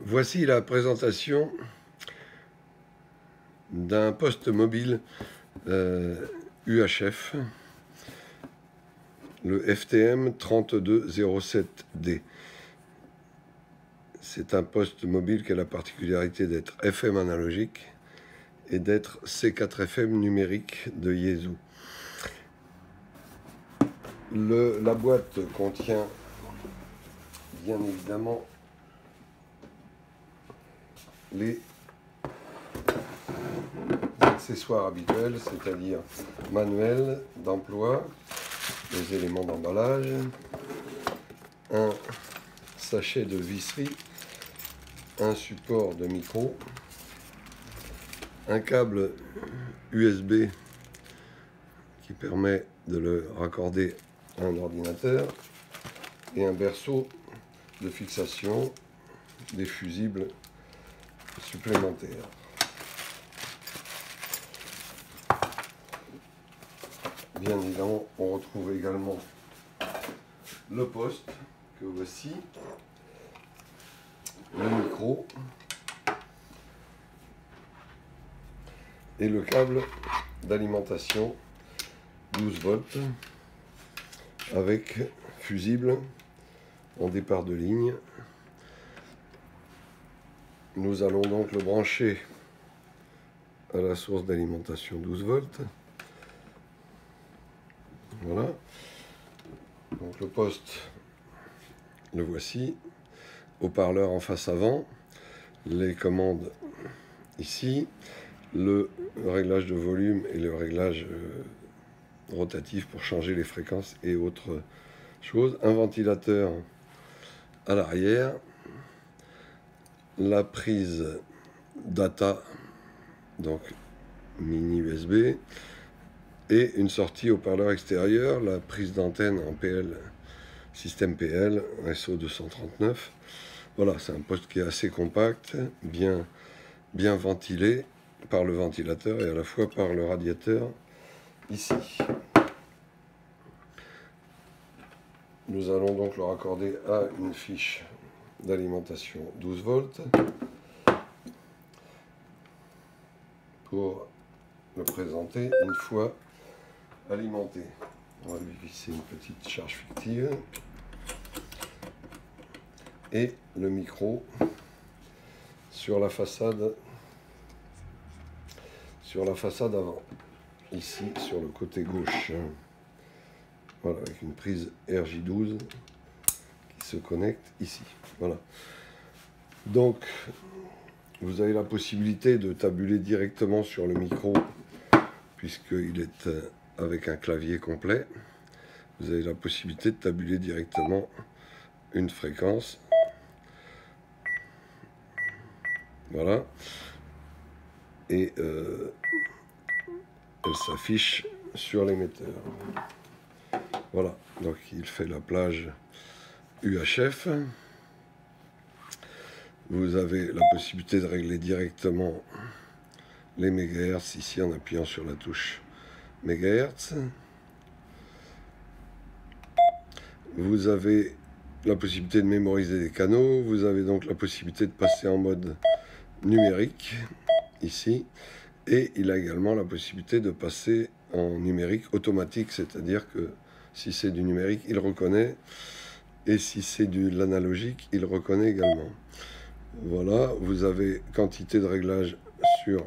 Voici la présentation d'un poste mobile UHF, le FTM 3207D. C'est un poste mobile qui a la particularité d'être FM analogique et d'être C4FM numérique de Yaesu. La boîte contient bien évidemment les accessoires habituels, c'est-à-dire manuel d'emploi, les éléments d'emballage, un sachet de visserie, un support de micro, un câble USB qui permet de le raccorder à un ordinateur et un berceau de fixation, des fusibles supplémentaires. Bien évidemment, on retrouve également le poste que voici, le micro et le câble d'alimentation 12 volts avec fusible en départ de ligne. Nous allons donc le brancher à la source d'alimentation 12 volts. Voilà. Donc le poste, le voici. Haut-parleur en face avant. Les commandes ici. Le réglage de volume et le réglage rotatif pour changer les fréquences et autres choses. Un ventilateur à l'arrière. La prise data, donc mini USB, et une sortie haut-parleur extérieur, la prise d'antenne en PL, système PL, SO239. Voilà, c'est un poste qui est assez compact, bien ventilé par le ventilateur et à la fois par le radiateur ici. Nous allons donc le raccorder à une fiche d'alimentation 12 volts pour le présenter une fois alimenté. On va lui visser une petite charge fictive et le micro sur la façade avant, ici sur le côté gauche. Voilà, avec une prise RJ12 qui se connecte ici. Voilà. Donc, vous avez la possibilité de tabuler directement sur le micro, puisqu'il est avec un clavier complet. Vous avez la possibilité de tabuler directement une fréquence. Voilà. Et elle s'affiche sur l'émetteur. Voilà. Donc, il fait la plage UHF. Vous avez la possibilité de régler directement les mégahertz ici en appuyant sur la touche mégahertz. Vous avez la possibilité de mémoriser des canaux. Vous avez donc la possibilité de passer en mode numérique ici. Et il a également la possibilité de passer en numérique automatique, c'est-à-dire que si c'est du numérique, il reconnaît. Et si c'est de l'analogique, il reconnaît également. Voilà, vous avez quantité de réglages sur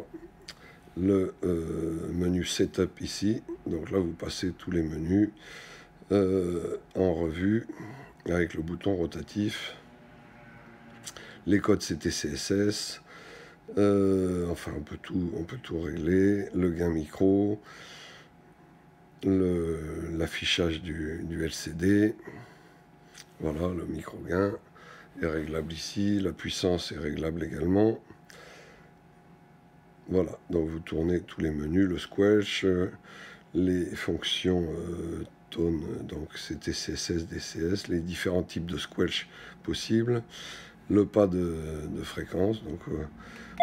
le menu Setup ici. Donc là, vous passez tous les menus en revue avec le bouton rotatif. Les codes CT/CSS. Enfin, on peut tout régler. Le gain micro. L'affichage du LCD. Voilà, le micro gain est réglable ici, la puissance est réglable également. Voilà, donc vous tournez tous les menus, le squelch, les fonctions tone, donc c'était CSS, DCS, les différents types de squelch possibles, le pas de fréquence, donc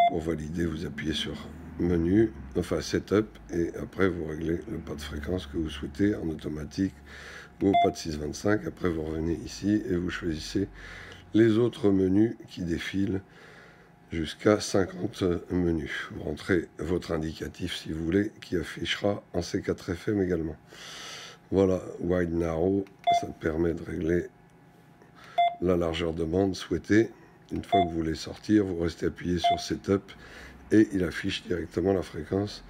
pour valider vous appuyez sur menu, enfin setup, et après vous réglez le pas de fréquence que vous souhaitez en automatique ou au pas de 625. Après vous revenez ici et vous choisissez les autres menus qui défilent jusqu'à 50 menus. Vous rentrez votre indicatif si vous voulez, qui affichera en C4 FM également. Voilà, Wide Narrow, ça permet de régler la largeur de bande souhaitée. Une fois que vous voulez sortir, vous restez appuyé sur Setup et il affiche directement la fréquence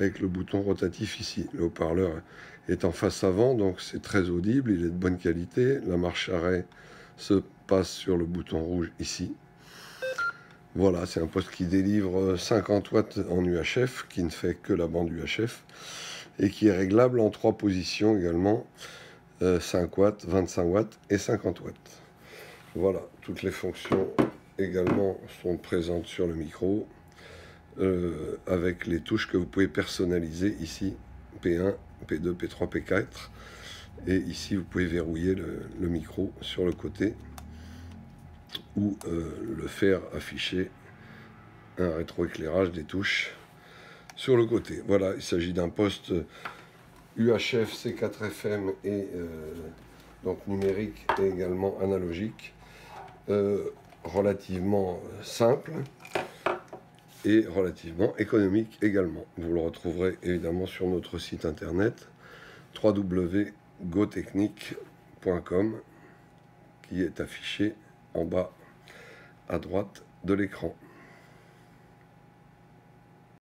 avec le bouton rotatif ici. Le haut-parleur est en face avant, donc c'est très audible, il est de bonne qualité. La marche arrêt se passe sur le bouton rouge ici. Voilà, c'est un poste qui délivre 50 watts en UHF, qui ne fait que la bande UHF, et qui est réglable en 3 positions également, 5 watts, 25 watts et 50 watts. Voilà, toutes les fonctions également sont présentes sur le micro, avec les touches que vous pouvez personnaliser ici, P1, P2, P3, P4, et ici vous pouvez verrouiller le micro sur le côté, ou le faire afficher un rétroéclairage des touches sur le côté. Voilà, il s'agit d'un poste UHF C4 FM et donc numérique et également analogique, relativement simple et relativement économique également. Vous le retrouverez évidemment sur notre site internet www.gotechnique.com qui est affiché en bas à droite de l'écran.